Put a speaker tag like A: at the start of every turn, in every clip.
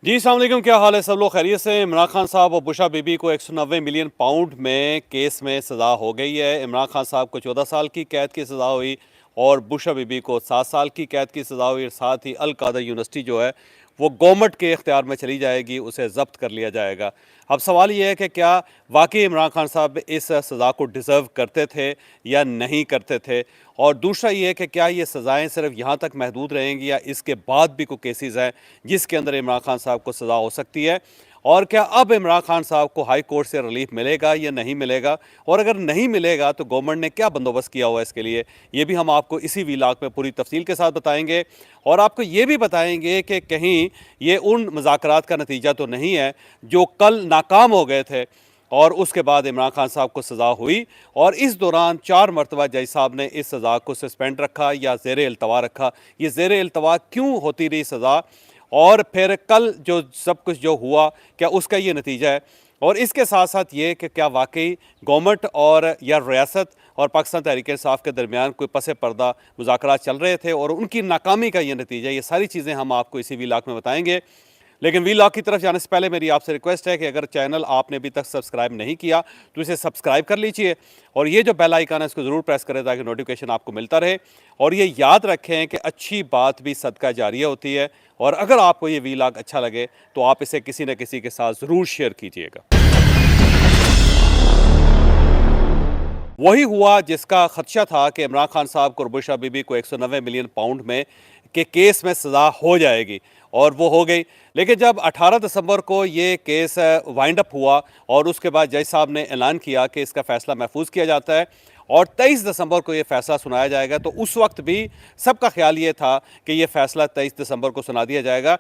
A: जी अस्सलाम वालेकुम, क्या हाल है? सब लोग खैरियत से? इमरान खान साहब और बुशरा बीबी को 190 मिलियन पाउंड में केस में सज़ा हो गई है। इमरान खान साहब को 14 साल की कैद की सज़ा हुई और बुशरा बीबी को 7 साल की कैद की सज़ा हुई। साथ ही अल कादर यूनिवर्सिटी जो है वो गवर्नमेंट के इख्तियार में चली जाएगी, उसे ज़ब्त कर लिया जाएगा। अब सवाल ये है कि क्या वाकई इमरान खान साहब इस सज़ा को डिज़र्व करते थे या नहीं करते थे, और दूसरा ये है कि क्या ये सज़ाएं सिर्फ यहाँ तक महदूद रहेंगी या इसके बाद भी कोई केसेस हैं जिसके अंदर इमरान खान साहब को सज़ा हो सकती है, और क्या अब इमरान खान साहब को हाई कोर्ट से रिलीफ मिलेगा या नहीं मिलेगा, और अगर नहीं मिलेगा तो गवर्नमेंट ने क्या बंदोबस्त किया हुआ है इसके लिए, ये भी हम आपको इसी वीलाग में पूरी तफसील के साथ बताएंगे। और आपको ये भी बताएंगे कि कहीं ये उन मुज़ाकरात का नतीजा तो नहीं है जो कल नाकाम हो गए थे और उसके बाद इमरान खान साहब को सज़ा हुई, और इस दौरान 4 मरतबा जज साहब ने इस सज़ा को सस्पेंड रखा या ज़ेर इल्तवा रखा। ये ज़ेर इल्तवा क्यों होती रही सज़ा, और फिर कल जो सब कुछ जो हुआ क्या उसका ये नतीजा है। और इसके साथ साथ ये कि क्या वाकई गवर्नमेंट और या रियासत और पाकिस्तान तहरीक इंसाफ के दरमियान कोई पसे पर्दा मुज़ाकरात चल रहे थे और उनकी नाकामी का ये नतीजा, ये सारी चीज़ें हम आपको इसी वीलाग में बताएंगे। लेकिन वीलॉग की तरफ जाने से पहले मेरी आपसे रिक्वेस्ट है कि अगर चैनल आपने अभी तक सब्सक्राइब नहीं किया तो इसे सब्सक्राइब कर लीजिए, और ये जो बेल आइकन है इसको ज़रूर प्रेस करें ताकि नोटिफिकेशन आपको मिलता रहे। और ये याद रखें कि अच्छी बात भी सदका जारिया होती है, और अगर आपको ये वीलॉग अच्छा लगे तो आप इसे किसी न किसी के साथ ज़रूर शेयर कीजिएगा। वही हुआ जिसका खदशा था कि इमरान खान साहब को और बुशरा बीबी को 190 मिलियन पाउंड में के केस में सज़ा हो जाएगी, और वो हो गई। लेकिन जब 18 दिसंबर को ये केस वाइंड अप हुआ और उसके बाद जज साहब ने ऐलान किया कि इसका फ़ैसला महफूज किया जाता है और 23 दिसंबर को ये फ़ैसला सुनाया जाएगा, तो उस वक्त भी सबका ख्याल ये था कि ये फ़ैसला 23 दिसंबर को सुना दिया जाएगा।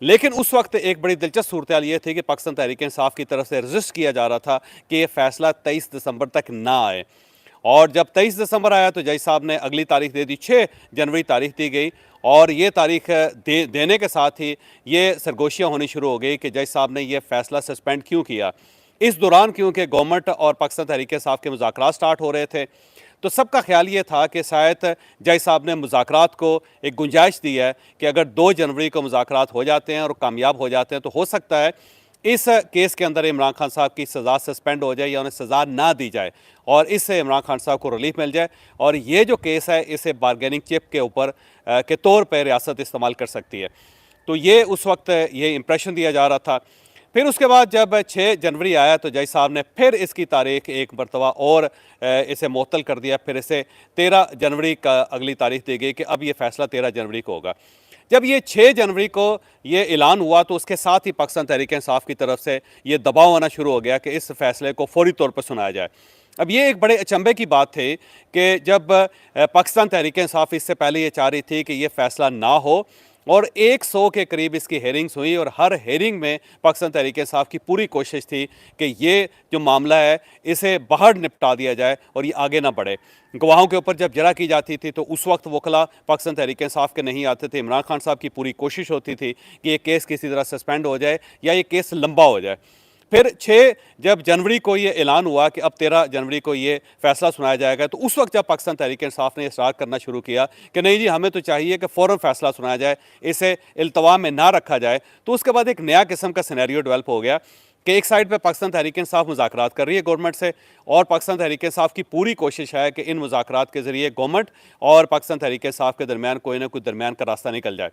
A: लेकिन उस वक्त एक बड़ी दिलचस्प सूरत ये थी कि पाकिस्तान तहरीक इंसाफ की तरफ से रजिस्ट किया जा रहा था कि ये फ़ैसला 23 दिसंबर तक ना आए, और जब 23 दिसंबर आया तो जज साहब ने अगली तारीख दे दी, 6 जनवरी तारीख दी गई, और ये तारीख देने के साथ ही ये सरगोशियाँ होनी शुरू हो गई कि जज साहब ने यह फ़ैसला सस्पेंड क्यों किया। इस दौरान क्योंकि गवर्नमेंट और पाकिस्तान तहरीक इंसाफ के मुज़ाकरात स्टार्ट हो रहे थे, तो सबका ख्याल ये था कि शायद जज साहब ने मुज़ाकरात को एक गुंजाइश दी है कि अगर 2 जनवरी को मुज़ाकरात हो जाते हैं और कामयाब हो जाते हैं तो हो सकता है इस केस के अंदर इमरान खान साहब की सज़ा सस्पेंड हो जाए या उन्हें सज़ा ना दी जाए, और इससे इमरान खान साहब को रिलीफ मिल जाए, और ये जो केस है इसे बारगेनिंग चिप के ऊपर के तौर पर रियासत इस्तेमाल कर सकती है। तो ये उस वक्त ये इम्प्रेशन दिया जा रहा था। फिर उसके बाद जब 6 जनवरी आया तो जज साहब ने फिर इसकी तारीख एक मरतबा और इसे मुअत्तल कर दिया। फिर इसे 13 जनवरी का अगली तारीख दी गई कि अब ये फ़ैसला 13 जनवरी को होगा। जब ये 6 जनवरी को ये ऐलान हुआ तो उसके साथ ही पाकिस्तान तहरीक इंसाफ की तरफ से ये दबाव आना शुरू हो गया कि इस फैसले को फौरी तौर पर सुनाया जाए। अब ये एक बड़े अचंभे की बात थी कि जब पाकिस्तान तहरीक इंसाफ इससे पहले ये चाह रही थी कि ये फ़ैसला ना हो, और 100 के करीब इसकी हेयरिंग्स हुई, और हर हेयरिंग में पाकिस्तान तहरीक इंसाफ की पूरी कोशिश थी कि ये जो मामला है इसे बाहर निपटा दिया जाए और ये आगे ना बढ़े। गवाहों के ऊपर जब जरा की जाती थी तो उस वक्त वकला पाकिस्तान तहरीक इंसाफ के नहीं आते थे। इमरान खान साहब की पूरी कोशिश होती थी कि ये केस किसी तरह सस्पेंड हो जाए या ये केस लंबा हो जाए। फिर 6 जब जनवरी को ये ऐलान हुआ कि अब 13 जनवरी को ये फैसला सुनाया जाएगा, तो उस वक्त जब पाकिस्तान तहरीक इंसाफ ने इसरार करना शुरू किया कि नहीं जी, हमें तो चाहिए कि फ़ौरन फैसला सुनाया जाए, इसे इल्तवा में ना रखा जाए, तो उसके बाद एक नया किस्म का सिनेरियो डेवलप हो गया कि एक साइड पे पाकिस्तान तहरीक इंसाफ मुज़ाकरात कर रही है गवर्नमेंट से, और पाकिस्तान तहरीक इंसाफ की पूरी कोशिश है कि इन मुज़ाकरात के ज़रिए गवर्नमेंट और पाकिस्तान तहरीक इंसाफ के दरमियान कोई ना कोई दरमियान का रास्ता निकल जाए।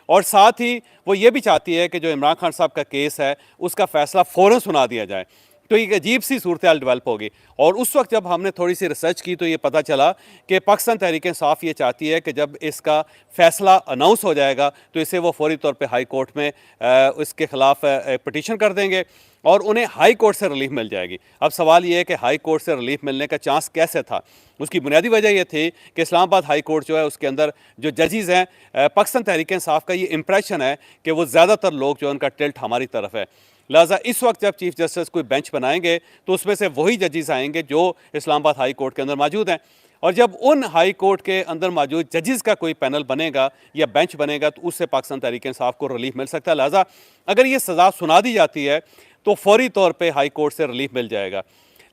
A: और साथ ही वो ये भी चाहती है कि जो इमरान खान साहब का केस है उसका फ़ैसला फ़ौरन सुना दिया जाए। तो एक अजीब सी सूरत हाल डेवलप होगी, और उस वक्त जब हमने थोड़ी सी रिसर्च की तो ये पता चला कि पाकिस्तान तहरीक इंसाफ ये चाहती है कि जब इसका फ़ैसला अनाउंस हो जाएगा तो इसे वो फौरी तौर पे हाई कोर्ट में इसके ख़िलाफ़ पटिशन कर देंगे और उन्हें हाई कोर्ट से रिलीफ मिल जाएगी। अब सवाल ये है कि हाई कोर्ट से रिलीफ मिलने का चांस कैसे था। उसकी बुनियादी वजह यह थी कि इस्लामाबाद हाई कोर्ट जो है उसके अंदर जो जजेज़ हैं, पाकिस्तान तहरीक इंसाफ का ये इंप्रेशन है कि वो ज़्यादातर लोग जो है उनका टिल्ट हमारी तरफ है। लिहाजा इस वक्त जब चीफ जस्टिस कोई बेंच बनाएंगे तो उसमें से वही जजेस आएंगे जो इस्लामाबाद हाई कोर्ट के अंदर मौजूद हैं, और जब उन हाई कोर्ट के अंदर मौजूद जजेस का कोई पैनल बनेगा या बेंच बनेगा तो उससे पाकिस्तान तहरीक इंसाफ को रिलीफ मिल सकता है। लिहाजा अगर ये सज़ा सुना दी जाती है तो फौरी तौर पर हाई कोर्ट से रिलीफ मिल जाएगा।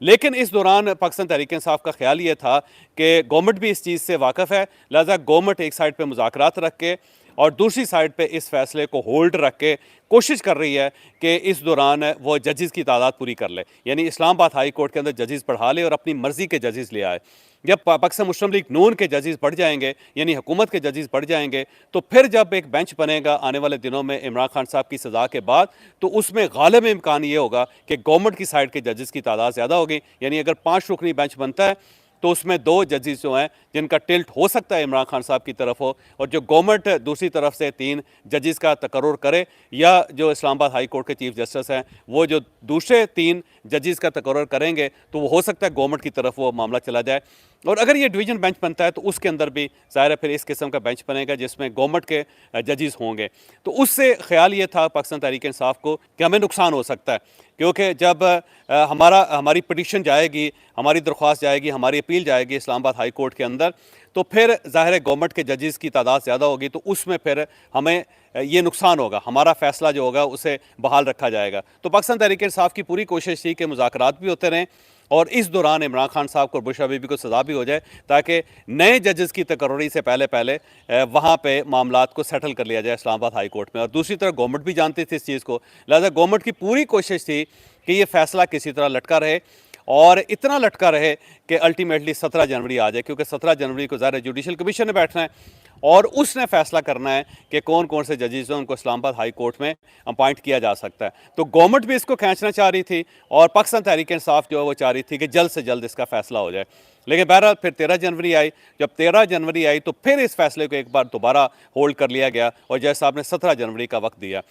A: लेकिन इस दौरान पाकिस्तान तहरीक इंसाफ का ख्याल ये था कि गवर्नमेंट भी इस चीज़ से वाकिफ़ है, लिहाजा गवर्नमेंट एक साइड पर मुज़ाकरात रख के और दूसरी साइड पे इस फैसले को होल्ड रख के कोशिश कर रही है कि इस दौरान वो जजेस की तादाद पूरी कर ले, यानी इस्लामाबाद हाई कोर्ट के अंदर जजेस बढ़ा ले और अपनी मर्जी के जजेस ले आए। जब पाकिस्तान मुस्लिम लीग नून के जजेस बढ़ जाएंगे, यानी हुकूमत के जजेस बढ़ जाएंगे, तो फिर जब एक बेंच बनेगा आने वाले दिनों में इमरान खान साहब की सज़ा के बाद, तो उसमें गालिब इम्कान ये होगा कि गवर्नमेंट की साइड के जजेस की तादाद ज़्यादा होगी। यानी अगर 5 रुकनी बेंच बनता है तो उसमें 2 जजेस जो हैं जिनका टिल्ट हो सकता है इमरान खान साहब की तरफ हो, और जो गवर्नमेंट दूसरी तरफ से 3 जजेस का तकर्रुर करे, या जो इस्लामाबाद हाई कोर्ट के चीफ जस्टिस हैं वो जो दूसरे 3 जजेस का तकर्रुर करेंगे, तो वो हो सकता है गवर्नमेंट की तरफ वो मामला चला जाए। और अगर ये डिवीजन बेंच बनता है तो उसके अंदर भी ज़ाहिर है फिर इस किस्म का बेंच बनेगा जिसमें गवर्नमेंट के जजेस होंगे। तो उससे ख्याल ये था पाकिस्तान तहरीक इंसाफ को कि हमें नुकसान हो सकता है, क्योंकि जब हमारी पिटीशन जाएगी, हमारी दरख्वास्त जाएगी, हमारी अपील जाएगी इस्लामाबाद हाई कोर्ट के अंदर, तो फिर ज़ाहिर है गवर्नमेंट के जजेस की तादाद ज़्यादा होगी, तो उसमें फिर हमें ये नुकसान होगा, हमारा फ़ैसला जो होगा उसे बहाल रखा जाएगा। तो पाकिस्तान तहरीक इंसाफ की पूरी कोशिश थी कि मुज़ाकरात भी होते रहें और इस दौरान इमरान खान साहब को और बुशरा बीबी को सज़ा भी हो जाए, ताकि नए जजेस की तकर्रुरी से पहले वहाँ पे मामलात को सेटल कर लिया जाए इस्लामाबाद हाई कोर्ट में। और दूसरी तरफ गवर्नमेंट भी जानती थी इस चीज़ को, लिहाजा गवर्नमेंट की पूरी कोशिश थी कि ये फ़ैसला किसी तरह लटका रहे, और इतना लटका रहे कि अल्टीमेटली 17 जनवरी आ जाए, क्योंकि 17 जनवरी को ज़ाहिर जुडिशल कमीशन ने बैठना है और उसने फैसला करना है कि कौन कौन से जजेस हैं उनको इस्लामाबाद हाई कोर्ट में अपॉइंट किया जा सकता है। तो गवर्नमेंट भी इसको खींचना चाह रही थी और पाकिस्तान तहरीक इंसाफ जो है वो चाह रही थी कि जल्द से जल्द इसका फैसला हो जाए। लेकिन बहरहाल फिर 13 जनवरी आई। जब 13 जनवरी आई तो फिर इस फैसले को एक बार दोबारा होल्ड कर लिया गया और जज साहब ने 17 जनवरी का वक्त दिया।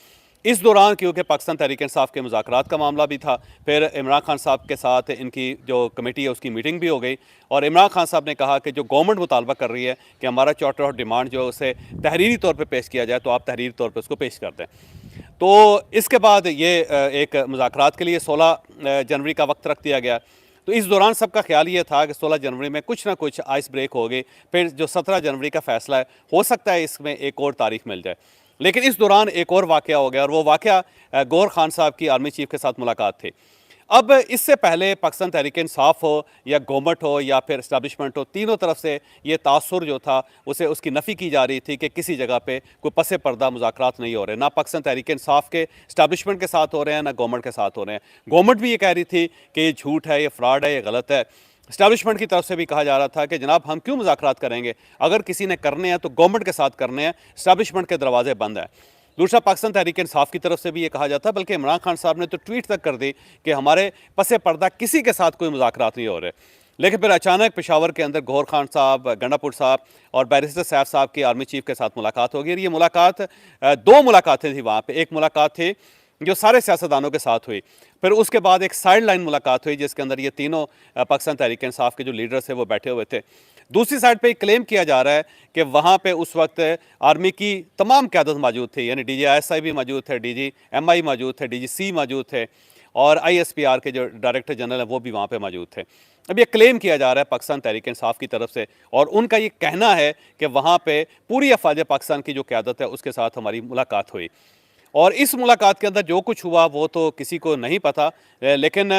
A: इस दौरान क्योंकि पाकिस्तान तहरीक इंसाफ के मुज़ाकरात का मामला भी था, फिर इमरान खान साहब के साथ इनकी जो कमेटी है उसकी मीटिंग भी हो गई और इमरान खान साहब ने कहा कि जो गवर्नमेंट मुतालबा कर रही है कि हमारा चार्टर ऑफ डिमांड जो है उसे तहरीरी तौर पे पेश किया जाए, तो आप तहरीरी तौर पे उसको पेश कर दें। तो इसके बाद ये एक मुज़ाकरात के लिए 16 जनवरी का वक्त रख दिया गया। तो इस दौरान सबका ख्याल ये था कि 16 जनवरी में कुछ ना कुछ आइस ब्रेक हो गई, फिर जो 17 जनवरी का फैसला है हो सकता है इसमें एक और तारीख मिल जाए। लेकिन इस दौरान एक और वाक़या हो गया और वो वाक़या गौहर खान साहब की आर्मी चीफ के साथ मुलाकात थी। अब इससे पहले पाकिस्तान तहरीक इंसाफ हो या गवर्नमेंट हो या फिर इस्टेब्लिशमेंट हो, तीनों तरफ से ये तासुर जो था उसे उसकी नफ़ी की जा रही थी कि किसी जगह पे कोई पसे पर्दा मुज़ाकरात नहीं हो रहे, ना पाकिस्तान तहरीक इंसाफ के इस्टेब्लिशमेंट के साथ हो रहे हैं ना गवर्नमेंट के साथ हो रहे हैं। गवर्नमेंट भी ये कह रही थी कि ये झूठ है, ये फ्रॉड है, ये गलत है। इस्टेब्लिशमेंट की तरफ से भी कहा जा रहा था कि जनाब हम क्यों मुज़ाकरात करेंगे, अगर किसी ने करने हैं तो गवर्नमेंट के साथ करने हैं, इस्टेब्लिशमेंट के दरवाजे बंद हैं। दूसरा पाकिस्तान तहरीक इंसाफ की तरफ से भी ये कहा जाता, बल्कि इमरान खान साहब ने तो ट्वीट तक कर दी कि हमारे पसे पर्दा किसी के साथ कोई मुज़ाकरात नहीं हो रहे। लेकिन फिर अचानक पेशावर के अंदर गौहर खान साहब, गंडापुर साहब और बैरिस्टर सैफ साहब की आर्मी चीफ के साथ मुलाकात हो गई। ये मुलाकात 2 मुलाकातें थी वहाँ पर। एक मुलाकात थी जो सारे सियासतदानों के साथ हुई, फिर उसके बाद एक साइड लाइन मुलाकात हुई जिसके अंदर ये तीनों पाकिस्तान तहरीक इंसाफ के जो लीडर्स थे वो बैठे हुए थे। दूसरी साइड पे क्लेम किया जा रहा है कि वहाँ पे उस वक्त आर्मी की तमाम क़यादत मौजूद थी, यानी DGI भी मौजूद थे, DGMI मौजूद थे, DGC मौजूद थे और ISPR के जो डायरेक्टर जनरल हैं वो भी वहाँ पे मौजूद थे। अब ये क्लेम किया जा रहा है पाकिस्तान तहरीक इंसाफ की तरफ से और उनका ये कहना है कि वहाँ पे पूरी अफवाज पाकिस्तान की जो क़यादत है उसके साथ हमारी मुलाकात हुई। और इस मुलाकात के अंदर जो कुछ हुआ वो तो किसी को नहीं पता, लेकिन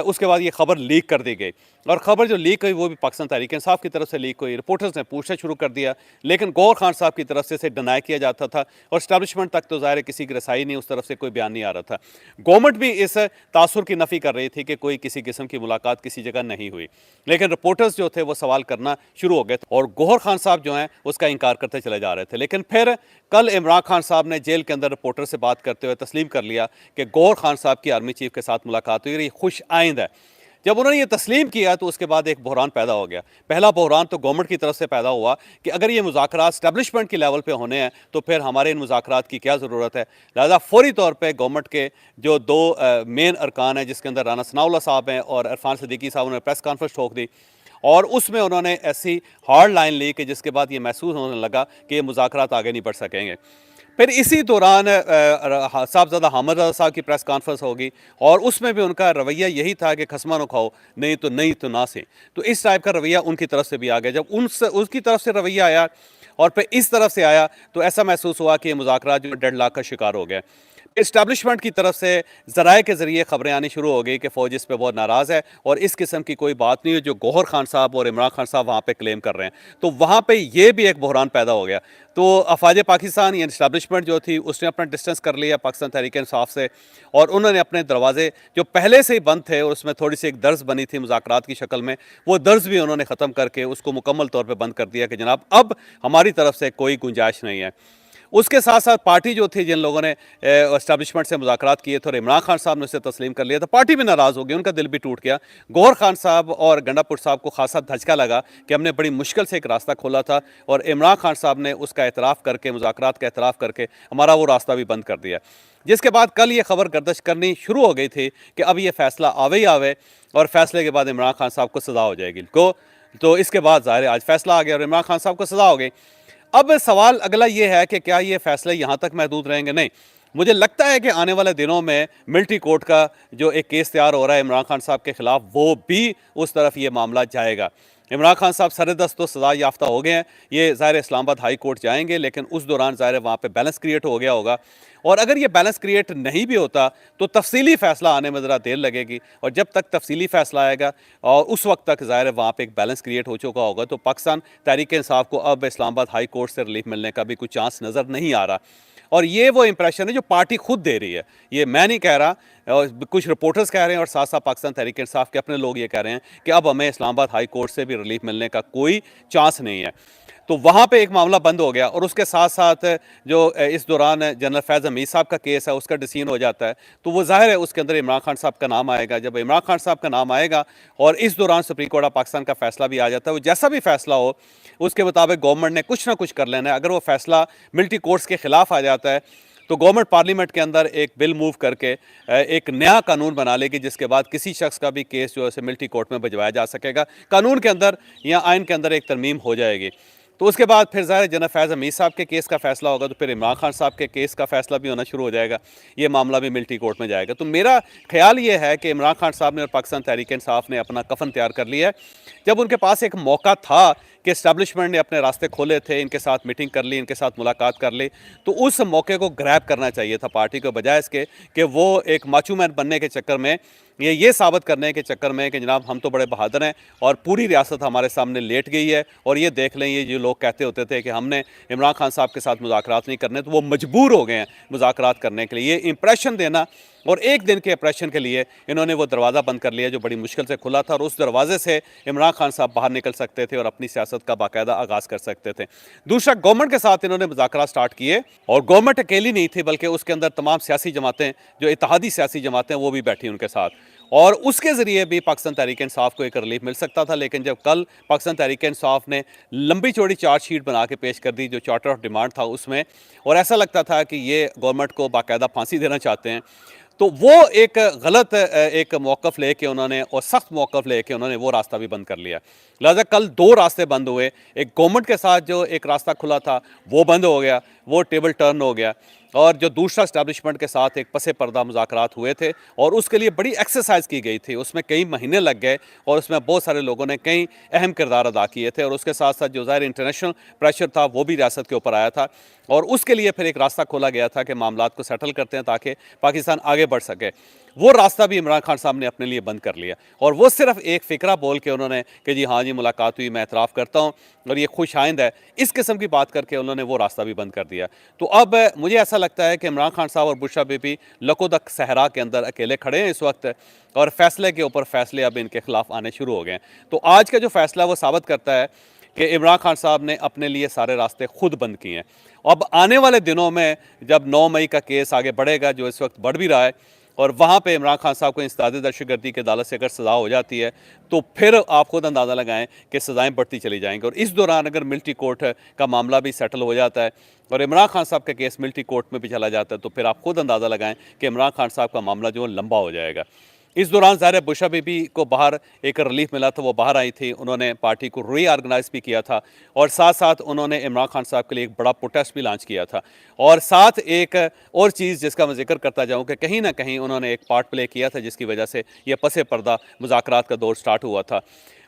A: उसके बाद ये खबर लीक कर दी गई और ख़बर जो लीक हुई वो भी पाकिस्तान तहरीक इंसाफ की तरफ से लीक हुई। रिपोर्टर्स ने पूछना शुरू कर दिया, लेकिन गौहर खान साहब की तरफ से इसे डिनाई किया जाता था और इस्टेब्लिशमेंट तक तो ज़ाहिर किसी की रसाई नहीं, उस तरफ से कोई बयान नहीं आ रहा था। गवर्नमेंट भी इस तासुर की नफ़ी कर रही थी कि कोई किसी किस्म की मुलाकात किसी जगह नहीं हुई, लेकिन रिपोर्टर्स जो थे वो सवाल करना शुरू हो गए और गौहर खान साहब जो हैं उसका इनकार करते चले जा रहे थे। लेकिन फिर कल इमरान खान साहब ने जेल के अंदर रिपोर्टर से बात करते हुए तस्लीम कर लिया कि गौहर खान साहब की आर्मी चीफ के साथ मुलाकात हुई, ये खुश आइंद है। जब उन्होंने ये तस्लीम किया तो उसके बाद एक बहरान पैदा हो गया। पहला बहरान तो गवर्नमेंट की तरफ से पैदा हुआ कि अगर ये मुज़ाकरात एस्टेब्लिशमेंट के लेवल पे होने हैं तो फिर हमारे इन मुज़ाकरात की क्या ज़रूरत है। लिहाजा फौरी तौर पे गवर्नमेंट के जो 2 मेन अरकान हैं जिसके अंदर राना सनाउल्लाह साहब हैं और इरफान सिद्दीकी साहब, उन्होंने प्रेस कॉन्फ्रेंस ठोक दी और उसमें उन्होंने ऐसी हार्ड लाइन ली कि जिसके बाद ये महसूस होने लगा कि ये मुज़ाकरात आगे नहीं बढ़ सकेंगे। फिर इसी दौरान साहबज़ादा हामिद रज़ा साहब की प्रेस कॉन्फ्रेंस होगी और उसमें भी उनका रवैया यही था कि खसमा न खाओ, नहीं तो ना से। तो इस टाइप का रवैया उनकी तरफ से भी आ गया। जब उसकी तरफ से रवैया आया और फिर इस तरफ से आया तो ऐसा महसूस हुआ कि ये मुज़ाकरात जो डेडलॉक का शिकार हो गया। इस्टेब्लिशमेंट की तरफ से ज़राए के ज़रिए ख़बरें आनी शुरू हो गई कि फ़ौज इस पर बहुत नाराज़ है और इस किस्म की कोई बात नहीं है जो गौहर खान साहब और इमरान खान साहब वहाँ पे क्लेम कर रहे हैं। तो वहाँ पे ये भी एक बहरान पैदा हो गया। तो अफवाज पाकिस्तान या इस्टेब्लिशमेंट जो थी उसने अपना डिस्टेंस कर लिया पाकिस्तान तहरीक इंसाफ से, और उन्होंने अपने दरवाजे जो पहले से ही बंद थे और उसमें थोड़ी सी एक दर्ज बनी थी मुज़ाकरात की शक्ल में, वो दर्ज भी उन्होंने ख़त्म करके उसको मुकम्मल तौर पर बंद कर दिया कि जनाब अब हमारी तरफ से कोई गुंजाइश नहीं है। उसके साथ साथ पार्टी जो थी, जिन लोगों ने एस्टैब्लिशमेंट से मुज़ाकरात किए थे और इमरान खान साहब ने उसे तस्लीम कर लिया, तो पार्टी भी नाराज़ हो गई, उनका दिल भी टूट गया। गौहर खान साहब और गंडापुर साहब को खासा धचका लगा कि हमने बड़ी मुश्किल से एक रास्ता खोला था और इमरान खान साहब ने उसका एतराफ़ करके, मुज़ाकरात का एतराफ़ करके हमारा वो रास्ता भी बंद कर दिया। जिसके बाद कल ये खबर गर्दिश करनी शुरू हो गई थी कि अब ये फैसला आवे ही आवे और फैसले के बाद इमरान खान साहब को सज़ा हो जाएगी। तो इसके बाद ज़ाहिर है आज फैसला आ गया और इमरान खान साहब को सज़ा हो गई। अब सवाल अगला ये है कि क्या ये फैसले यहाँ तक महदूद रहेंगे? नहीं, मुझे लगता है कि आने वाले दिनों में मिलिट्री कोर्ट का जो एक केस तैयार हो रहा है इमरान खान साहब के खिलाफ, वो भी उस तरफ ये मामला जाएगा। इमरान खान साहब सरेदस्त तो सज़ा याफ्ता हो गए हैं, ये ज़ाहिर इस्लामाबाद हाई कोर्ट जाएंगे, लेकिन उस दौरान ज़ाहिर वहाँ पे बैलेंस क्रिएट हो गया होगा, और अगर ये बैलेंस क्रिएट नहीं भी होता तो तफसीली फ़ैसला आने में ज़रा देर लगेगी, और जब तक तफसीली फ़ैसला आएगा और उस वक्त तक ज़ाहिर वहाँ पे एक बैलेंस क्रिएट हो चुका होगा, तो पाकिस्तान तहरीक इंसाफ को अब इस्लामाबाद हाई कोर्ट से रिलीफ मिलने का भी कुछ चांस नज़र नहीं आ रहा। और ये वो इंप्रेशन है जो पार्टी खुद दे रही है, ये मैं नहीं कह रहा, और कुछ रिपोर्टर्स कह रहे हैं और साथ साथ पाकिस्तान तहरीक इंसाफ के अपने लोग ये कह रहे हैं कि अब हमें इस्लामाबाद हाई कोर्ट से भी रिलीफ मिलने का कोई चांस नहीं है। तो वहाँ पे एक मामला बंद हो गया, और उसके साथ साथ जो इस दौरान जनरल फैज़ हमीद साहब का केस है उसका डिसीजन हो जाता है, तो वो ज़ाहिर है उसके अंदर इमरान खान साहब का नाम आएगा। जब इमरान खान साहब का नाम आएगा और इस दौरान सुप्रीम कोर्ट ऑफ पाकिस्तान का फैसला भी आ जाता है, वो जैसा भी फैसला हो उसके मुताबिक गवर्नमेंट ने कुछ ना कुछ कर लेना है। अगर वो फैसला मिलिट्री कोर्ट्स के खिलाफ आ जाता है तो गवर्नमेंट पार्लियामेंट के अंदर एक बिल मूव करके एक नया कानून बना लेगी, जिसके बाद किसी शख्स का भी केस जो है मिलिट्री कोर्ट में भिजवाया जा सकेगा, कानून के अंदर या आइन के अंदर एक तरमीम हो जाएगी। तो उसके बाद फिर ज़ाहिर जनरल फैज़ हमीद साहब के केस का फैसला होगा, तो फिर इमरान खान साहब के केस का फैसला भी होना शुरू हो जाएगा, ये मामला भी मिलिट्री कोर्ट में जाएगा। तो मेरा ख्याल ये है कि इमरान खान साहब ने और पाकिस्तान तहरीक इंसाफ ने अपना कफन तैयार कर लिया है। जब उनके पास एक मौका था कि इस्टेब्लिशमेंट ने अपने रास्ते खोले थे, इनके साथ मीटिंग कर ली, इनके साथ मुलाकात कर ली, तो उस मौके को ग्रैब करना चाहिए था पार्टी को, बजाय इसके कि वो एक माचू मैन बनने के चक्कर में, ये साबित करने के चक्कर में कि जनाब हम तो बड़े बहादुर हैं और पूरी रियासत हमारे सामने लेट गई है, और ये देख लें, ये जो लोग कहते होते थे कि हमने इमरान खान साहब के साथ मुज़ाकरात नहीं करने, तो वो मजबूर हो गए हैं मुज़ाकरात करने के लिए। ये इंप्रेशन देना, और एक दिन के इंप्रेशन के लिए इन्होंने वो दरवाज़ा बंद कर लिया जो बड़ी मुश्किल से खुला था, और उस दरवाजे से इमरान खान साहब बाहर निकल सकते थे और अपनी सियासत का बाकायदा आगाज़ कर सकते थे। दूसरा, गवर्नमेंट के साथ इन्होंने मुज़ाकरात स्टार्ट किए, और गवर्नमेंट अकेली नहीं थी बल्कि उसके अंदर तमाम सियासी जमातें, जो इत्तेहादी सियासी जमातें, वो भी बैठी उनके साथ, और उसके ज़रिए भी पाकिस्तान तहरीक इंसाफ को एक रिलीफ मिल सकता था। लेकिन जब कल पाकिस्तान तहरीक इंसाफ ने लंबी चौड़ी चार्जशीट बना के पेश कर दी जो चार्टर ऑफ डिमांड था उसमें, और ऐसा लगता था कि ये गवर्नमेंट को बाकायदा फांसी देना चाहते हैं, तो वो एक गलत एक मौक़िफ़ लेके उन्होंने, और सख्त मौक़िफ़ लेके उन्होंने वो रास्ता भी बंद कर लिया। लिहाजा कल दो रास्ते बंद हुए, एक गवर्नमेंट के साथ जो एक रास्ता खुला था वो बंद हो गया, वो टेबल टर्न हो गया, और जो दूसरा इस्टेब्लिशमेंट के साथ एक पसे पर्दा मुज़ाकरात हुए थे, और उसके लिए बड़ी एक्सरसाइज की गई थी, उसमें कई महीने लग गए, और उसमें बहुत सारे लोगों ने कई अहम किरदार अदा किए थे, और उसके साथ साथ जो ज़ाहिर इंटरनेशनल प्रेशर था वो भी रियासत के ऊपर आया था, और उसके लिए फिर एक रास्ता खोला गया था कि मामलात को सेटल करते हैं ताकि पाकिस्तान आगे बढ़ सके। वो रास्ता भी इमरान खान साहब ने अपने लिए बंद कर लिया, और वो सिर्फ एक फ़िक्रा बोल के उन्होंने कि जी हाँ जी मुलाकात हुई, मैं एतराफ़ करता हूँ और ये खुश आइंद है, इस किस्म की बात करके उन्होंने वो रास्ता भी बंद कर दिया। तो अब मुझे ऐसा लगता है कि इमरान खान साहब और बुशरा बीबी लकोदक सहरा के अंदर अकेले खड़े हैं इस वक्त, और फैसले के ऊपर फैसले अब इनके खिलाफ आने शुरू हो गए हैं। तो आज का जो फैसला वो साबित करता है कि इमरान खान साहब ने अपने लिए सारे रास्ते खुद बंद किए हैं। अब आने वाले दिनों में जब 9 मई का केस आगे बढ़ेगा, जो इस वक्त बढ़ भी रहा है, और वहाँ पे इमरान खान साहब को इंसदाद दहशतगर्दी की अदालत से अगर सज़ा हो जाती है, तो फिर आप खुद अंदाज़ा लगाएं कि सज़ाएँ बढ़ती चली जाएंगी। और इस दौरान अगर मिलिट्री कोर्ट का मामला भी सेटल हो जाता है और इमरान खान साहब का केस मिलिट्री कोर्ट में भी चला जाता है, तो फिर आप खुद अंदाज़ा लगाएं कि इमरान खान साहब का मामला जो है लंबा हो जाएगा। इस दौरान ज़ाहिर बुशरा बीबी को बाहर एक रिलीफ मिला था, वो बाहर आई थी, उन्होंने पार्टी को रीऑर्गेनाइज भी किया था, और साथ साथ उन्होंने इमरान खान साहब के लिए एक बड़ा प्रोटेस्ट भी लॉन्च किया था। और साथ एक और चीज़ जिसका मैं जिक्र करता जाऊँ कि कहीं ना कहीं उन्होंने एक पार्ट प्ले किया था जिसकी वजह से ये पसे पर्दा मुज़ाकरात का दौर स्टार्ट हुआ था,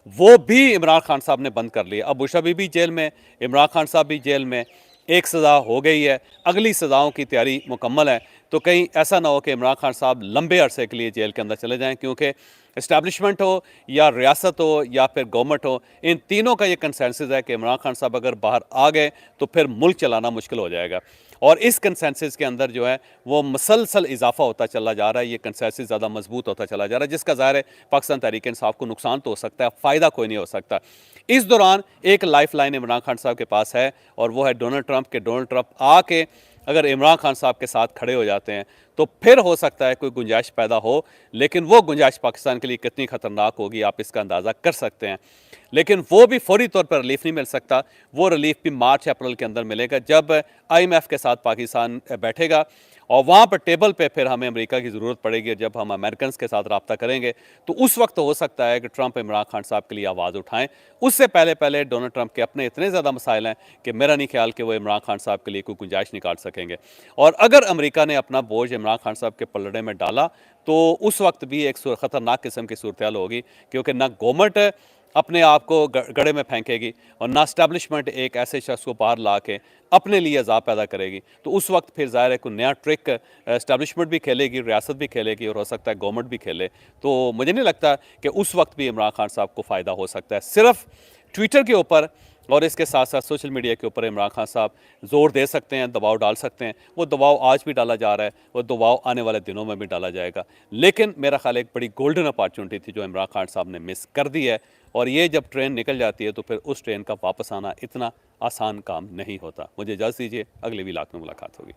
A: वो भी इमरान खान साहब ने बंद कर लिया। अब बुशरा बीबी जेल में, इमरान खान साहब भी जेल में, एक सज़ा हो गई है, अगली सज़ाओं की तैयारी मुकम्मल है। तो कहीं ऐसा ना हो कि इमरान खान साहब लंबे अरसे के लिए जेल के अंदर चले जाएं, क्योंकि इस्टेब्लिशमेंट हो या रियासत हो या फिर गवर्नमेंट हो, इन तीनों का ये कंसेंसस है कि इमरान खान साहब अगर बाहर आ गए तो फिर मुल्क चलाना मुश्किल हो जाएगा। और इस कंसेंसस के अंदर जो है वो मुसलसल इजाफा होता चला जा रहा है, ये कंसेंसस ज़्यादा मजबूत होता चला जा रहा है, जिसका ज़ाहिर है पाकिस्तान तहरीक इंसाफ को नुकसान तो हो सकता है, फ़ायदा कोई नहीं हो सकता। इस दौरान एक लाइफ लाइन इमरान खान साहब के पास है, और वो है डोनाल्ड ट्रंप के। डोनाल्ड ट्रंप आके अगर इमरान खान साहब के साथ खड़े हो जाते हैं तो फिर हो सकता है कोई गुंजाइश पैदा हो, लेकिन वो गुंजाइश पाकिस्तान के लिए कितनी खतरनाक होगी आप इसका अंदाज़ा कर सकते हैं। लेकिन वो भी फौरी तौर पर रिलीफ नहीं मिल सकता, वो रिलीफ भी मार्च अप्रैल के अंदर मिलेगा, जब IMF के साथ पाकिस्तान बैठेगा और वहाँ पर टेबल पे फिर हमें अमेरिका की ज़रूरत पड़ेगी। जब हम अमेरिकन के साथ रब्ता करेंगे तो उस वक्त हो सकता है कि ट्रंप इमरान खान साहब के लिए आवाज़ उठाएं। उससे पहले पहले डोनाल्ड ट्रंप के अपने इतने ज़्यादा मसाइल हैं कि मेरा नहीं ख्याल कि वो इमरान खान साहब के लिए कोई गुंजाइश निकाल सकेंगे। और अगर अमेरिका ने अपना बोझ इमरान खान साहब के पलड़े में डाला तो उस वक्त भी एक ख़तरनाक किस्म की सूरत हाल होगी, क्योंकि ना गवर्नमेंट अपने आप को गड़े में फेंकेगी और ना स्टैब्लिशमेंट एक ऐसे शख्स को बाहर ला के अपने लिए अजाब पैदा करेगी। तो उस वक्त फिर ज़ाहिर है कोई नया ट्रिक स्टैब्लिशमेंट भी खेलेगी, रियासत भी खेलेगी, और हो सकता है गवर्नमेंट भी खेले। तो मुझे नहीं लगता कि उस वक्त भी इमरान खान साहब को फ़ायदा हो सकता है। सिर्फ ट्विटर के ऊपर और इसके साथ साथ सोशल मीडिया के ऊपर इमरान खान साहब ज़ोर दे सकते हैं, दबाव डाल सकते हैं। वो दबाव आज भी डाला जा रहा है, वो दबाव आने वाले दिनों में भी डाला जाएगा। लेकिन मेरा ख्याल एक बड़ी गोल्डन अपॉर्चुनिटी थी जो इमरान खान साहब ने मिस कर दी है, और ये जब ट्रेन निकल जाती है तो फिर उस ट्रेन का वापस आना इतना आसान काम नहीं होता। मुझे इजाज़त दीजिए, अगले व्लॉग में मुलाकात होगी।